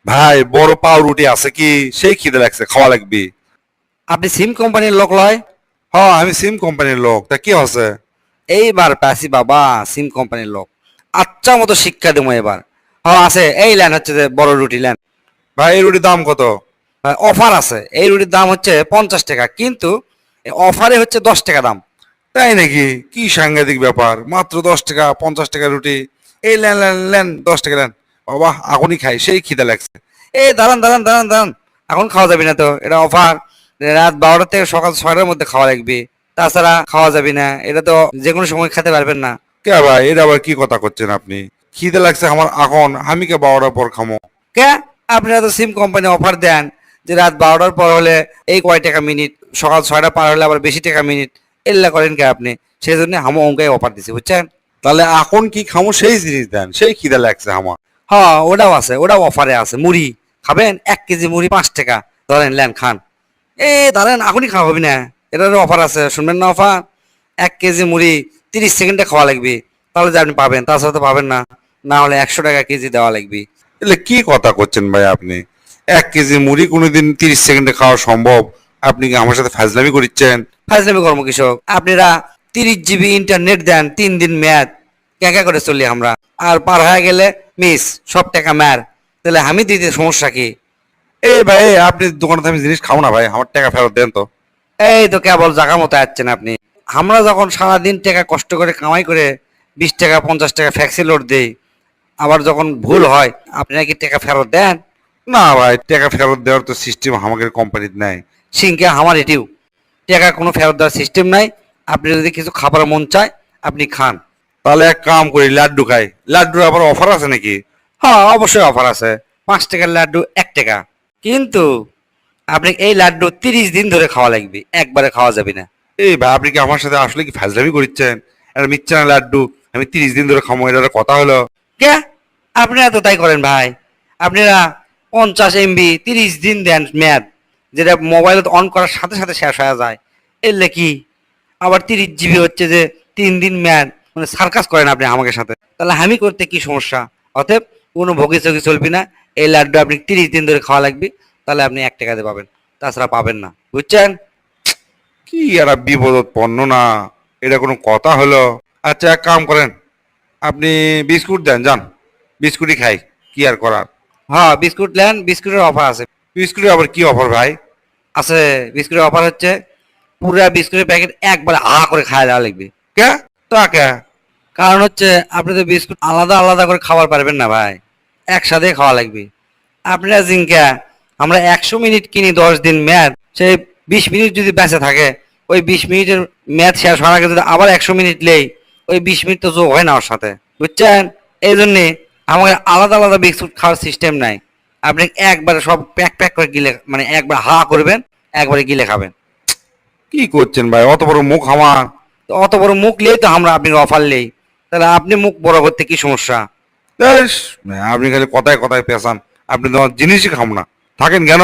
ভাই বড় পাউরুটি আছে কি? সেই খিদে লাগছে, খাওয়া লাগবে। আপনি সিম কোম্পানির লোক লয়? হ্যাঁ, আমি সিম কোম্পানির লোক, তা কি আছে? এইবার পাইছি বাবা, সিম কোম্পানির লোক। আচ্ছা মতো শিক্ষা দেবো এবার। হ্যাঁ আছে, এই ল্যান হচ্ছে যে বড় রুটি ল্যান। ভাই এই রুটির দাম কত? অফার আছে, এই রুটির দাম হচ্ছে 50 টাকা, কিন্তু অফারে হচ্ছে 10 টাকা দাম। তাই নাকি? কি সাংঘাতিক ব্যাপার, মাত্র 10 টাকা, 50 টাকা রুটি। এই লেন লেন লেন, 10 টাকা লেন। বাবা এখনই খাই, সেই খিদে লাগছে। এই দাঁড়ান দাঁড়ান দাঁড়ান দাঁড়ান, এখন খাওয়া যাবে না তো, এটা অফার। রাত 12টা থেকে সকাল 6টার মধ্যে খাওয়া লাগবে, তাছাড়া খাওয়া যাবে না। এটা তো যে কোনো সময় খেতে পারবেন না। কে ভাই, এটা আবার কি কথা করছেন আপনি? খিদে লাগছে আমার এখন, আমি কে 12টার পর খামো? কে? আপনারা তো সিম কোম্পানি অফার দেন যে রাত 12টার পর হলে এই কয় টাকা মিনিট, সকাল 6টা পার হলে আবার বেশি টাকা মিনিট। এল্লা করেন কে আপনি? সেই জন্য আমি অঙ্কাই অফার দিছি, বুঝছেন? তাহলে এখন কি খামো সেই জিনিস দেন, সেই খিদে লাগছে আমার। হ্যাঁ ওটাও আছে, ওটাও অফারে আছে। মুড়ি খাবেন? 1 কেজি মুড়ি 5 টাকা। ধরেন লেন খান। ধরেন এখনই খাওয়া হবে না, এটারও অফার আছে, শুনবেন না অফার? 1 কেজি মুড়ি 30 সেকেন্ডে খাওয়া লাগবে, তাহলে যে আপনি পাবেন, তাছাড়া তো পাবেন না। না হলে 100 টাকা কেজি দেওয়া লাগবে। এলে কি কথা করছেন ভাই আপনি? 1 কেজি মুড়ি কোনোদিন 30 সেকেন্ডে খাওয়া সম্ভব? আপনি কি আমার সাথে ফাজলামি করছেন? ফাজলামি কর্ম কৃষক আপনারা 30 জিবি ইন্টারনেট দেন, 3 দিন মেয়াদ। ক্যাকা করে চলি আমরা, আর পার হয়ে গেলে মিস, সব টাকা ম্যার। তাহলে আমি দিতে সমস্যা কি? এই ভাই, আপনি দোকানে তো আমি জিনিস খাবো না ভাই, আমার টাকা ফেরত দেন তো। এই তো কেবল জায়গা মতো আসছেন আপনি। আমরা যখন সারাদিন টাকা কষ্ট করে কামাই করে 20 টাকা 50 টাকা ফ্যাক্সি লোড দেই, আবার যখন ভুল হয় আপনি নাকি টাকা ফেরত দেন? না ভাই, টাকা ফেরত দেওয়ার তো সিস্টেম আমাদের কোম্পানিতে নাই। সিংকে আমার এটিও টাকা কোনো ফেরত দেওয়ার সিস্টেম নাই। আপনি যদি কিছু খাবার মন চায় আপনি খান। তাহলে এক কাম করি, লাড্ডু খাই। লাড্ডুর আবার অফার আছে নাকি? হ্যাঁ অবশ্যই অফার আছে। 5 টাকার লাড্ডু 1 টাকা, কিন্তু আপনি এই লাড্ডু 30 দিন ধরে খাওয়া লাগবে, একবারে খাওয়া যাবে না। এই ভাই, আপনি কি আমার সাথে আসলে কি ফাজলামি করছেন? একটা মিথ্যা না লাড্ডু আমি 30 দিন ধরে খামো, এটা একটা কথা হলো? কে? আপনারা তো তাই করেন ভাই। আপনারা 50 MB 30 দিন দেন মেয়াদ, যেটা মোবাইল অন করার সাথে সাথে শেষ হয়ে যায়। এলে কি? আবার 30 জিবি হচ্ছে যে 3 দিন মেয়াদ, মানে সার্কাস করেন আপনি আমাকে সাথে। তাহলে আমি করতে কি সমস্যা? অতএব কোনো ভোগি চোগি চলবি না। এই লাড্ডু আপনি 30 দিন ধরে খাওয়া লাগবে, তাহলে আপনি 1 টাকা দিয়ে পাবেন, তাছাড়া পাবেন না, বুঝছেন? কি একটা বিপদ পণ্য না, এটা কোনো কথা হলো? আচ্ছা এক কাম করেন, আপনি বিস্কুট দেন, যান। বিস্কুটই খাই, কি আর করার। হ্যাঁ বিস্কুট নেন, বিস্কুটের অফার আছে। বিস্কুটের আবার কি অফার ভাই? আছে, বিস্কুটের অফার হচ্ছে পুরা বিস্কুটের প্যাকেট একবারে করে খাওয়া দেওয়া লাগবে। কে? তা কে? কারণ হচ্ছে আপনি তো বিস্কুট আলাদা আলাদা করে খাবার পারবেন না ভাই, একসাথে খাওয়া লাগবে। আপনারা জিঙ্কা, আমরা 100 মিনিট কিনি 10 দিন মেয়াদ, সেই 20 মিনিট যদি বেঁচে থাকে, ওই 20 মিনিটের মেয়াদ শেষ হওয়ার আগে যদি আবার 100 মিনিট নেই, ওই 20 মিনিট তো যোগ হয় না ওর সাথে, বুঝছেন? এই জন্যে আমাদের আলাদা আলাদা বিস্কুট খাওয়ার সিস্টেম নাই। আপনি একবারে সব প্যাক প্যাক করে গিলে, মানে একবার করবেন, একবারে গিলে খাবেন। কি করছেন ভাই, অত বড় মুখ আমার! তো অত বড় মুখ নেই তো আমরা আপনি অফার নেই, তাহলে আপনি মুখ বড় করতে কি সমস্যা? ব্যাস, আপনি খালি কথায় কথায় পেঁচান। আপনি তো আমার জিনিসই খাম না, থাকেন কেন?